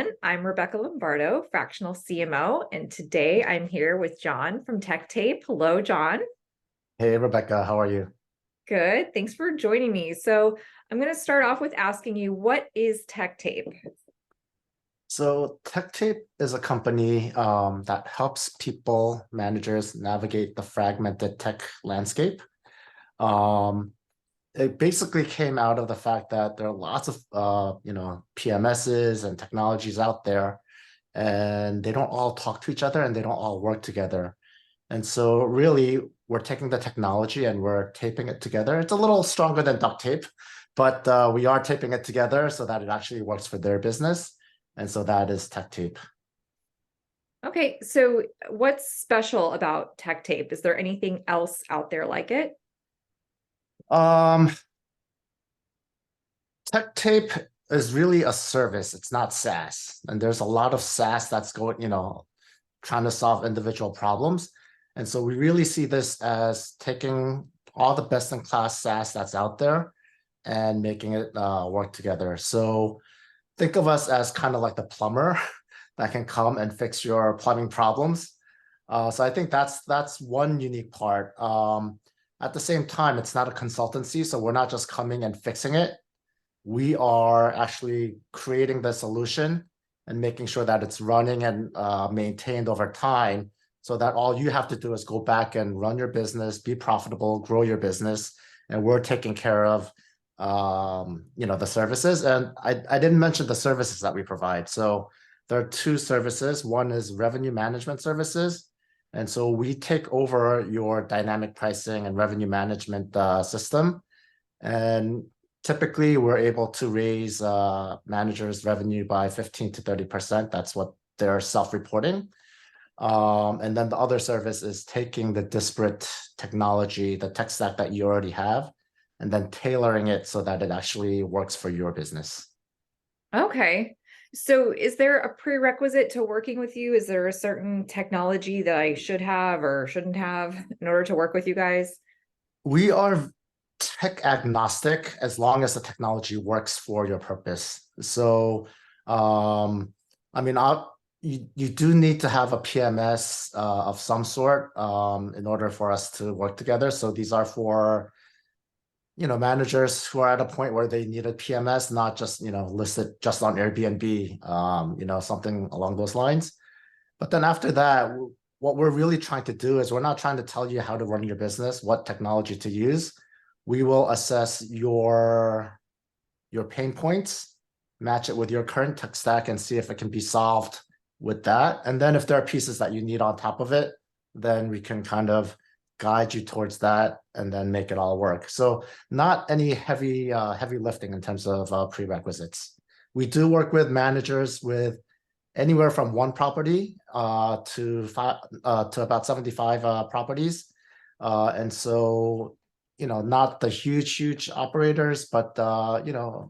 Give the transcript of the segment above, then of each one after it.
everyone. I'm Rebecca Lombardo, fractional CMO, and today I'm here with John from TechTape. Hello, John. Hey, Rebecca, how are you? Good. Thanks for joining me. So I'm going to start off with asking you, what is TechTape? So TechTape is a company that helps people, managers navigate the fragmented tech landscape. Um, it basically came out of the fact that there are lots of PMSs and technologies out there, and they don't all talk to each other and they don't all work together. And so really, we're taking the technology and we're taping it together. It's a little stronger than duct tape, but we are taping it together so that it actually works for their business. And so that is TechTape. Okay, so what's special about TechTape? Is there anything else out there like it? Um, TechTape is really a service. It's not SaaS. And there's a lot of SaaS that's going, trying to solve individual problems. And so we really see this as taking all the best in class SaaS that's out there and making it work together. So think of us as kind of like the plumber that can come and fix your plumbing problems. So I think that's one unique part. At the same time, it's not a consultancy, so we're not just coming and fixing it. We are actually creating the solution and making sure that it's running and maintained over time, so that all you have to do is go back and run your business, be profitable, grow your business, and we're taking care of the services. And I didn't mention the services that we provide. So there are two services. One is revenue management services. And so we take over your dynamic pricing and revenue management system. And typically we're able to raise managers' revenue by 15 to 30%. That's what they're self-reporting. And then the other service is taking the disparate technology, the tech stack that you already have, and then tailoring it so that it actually works for your business. Okay. So is there a prerequisite to working with you? Is there a certain technology that I should have or shouldn't have in order to work with you guys? We are tech agnostic as long as the technology works for your purpose. So, I mean, you do need to have a PMS of some sort in order for us to work together. So these are for managers who are at a point where they need a PMS, not just listed just on Airbnb, something along those lines. But then after that, what we're really trying to do is we're not trying to tell you how to run your business, what technology to use. We will assess your pain points, match it with your current tech stack, and see if it can be solved with that. And then if there are pieces that you need on top of it, then we can kind of guide you towards that and then make it all work. So not any heavy lifting in terms of prerequisites. We do work with managers with anywhere from one property to about 75 properties. And so, not the huge operators, but,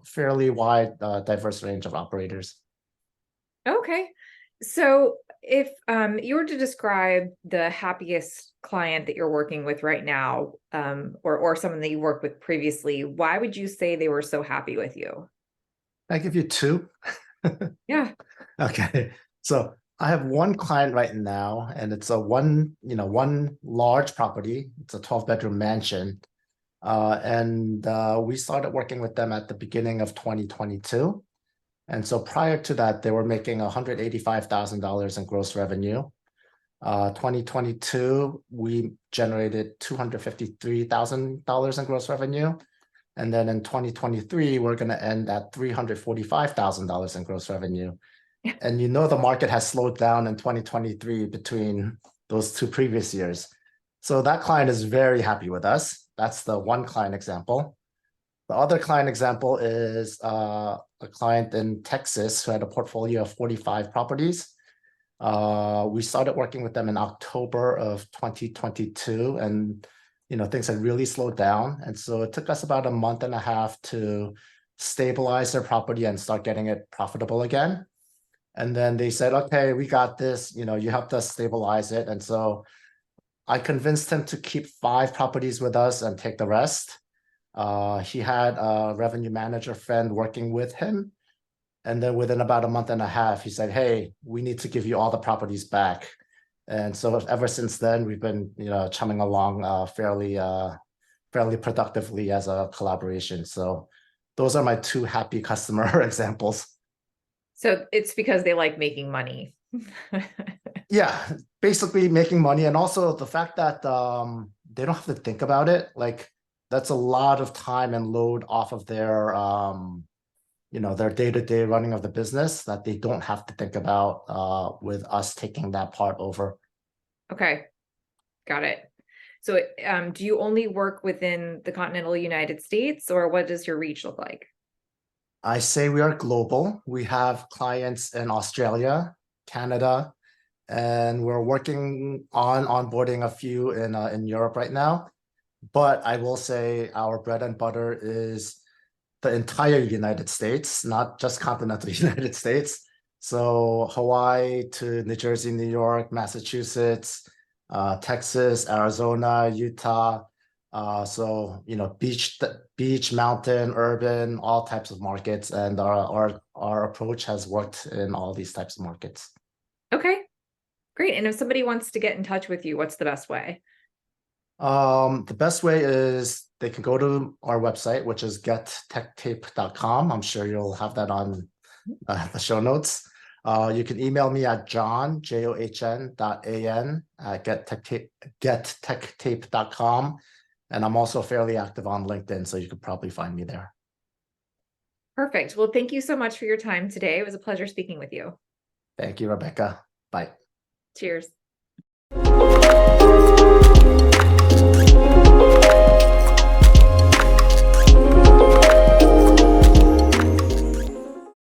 fairly wide, diverse range of operators. Okay. So if you were to describe the happiest client that you're working with right now, or someone that you worked with previously, why would you say they were so happy with you? I give you two. Yeah. Okay. So I have one client right now, and it's one large property. It's a 12-bedroom mansion. And we started working with them at the beginning of 2022. And so prior to that, they were making $185,000 in gross revenue. 2022, we generated $253,000 in gross revenue. And then in 2023, we're going to end at $345,000 in gross revenue. And the market has slowed down in 2023 between those two previous years. So that client is very happy with us. That's the one client example. The other client example is a client in Texas who had a portfolio of 45 properties. We started working with them in October of 2022, and things had really slowed down. And so it took us about a month and a half to stabilize their property and start getting it profitable again. And then they said, okay, we got this, you helped us stabilize it. And so I convinced him to keep 5 properties with us and take the rest. He had a revenue manager friend working with him. And then within about a month and a half, he said, "Hey, we need to give you all the properties back." And so ever since then, we've been, chumming along fairly productively as a collaboration. So those are my two happy customer examples. So it's because they like making money. Yeah, basically making money, and also the fact that they don't have to think about it. Like that's a lot of time and load off of their day-to-day running of the business that they don't have to think about with us taking that part over. Okay, got it. So do you only work within the continental United States, or what does your reach look like? I say we are global. We have clients in Australia, Canada, and we're working on onboarding a few in Europe right now. But I will say our bread and butter is the entire United States, not just continental United States. So Hawaii to New Jersey, New York, Massachusetts, Texas, Arizona, Utah. So beach, mountain, urban, all types of markets, and our approach has worked in all these types of markets. Okay, great. And if somebody wants to get in touch with you, what's the best way? The best way is they can go to our website, which is gettechtape.com. I'm sure you'll have that on the show notes. You can email me at john.an at gettechtape.com. And I'm also fairly active on LinkedIn, so you could probably find me there. Perfect. Well, thank you so much for your time today. It was a pleasure speaking with you. Thank you, Rebecca. Bye. Cheers.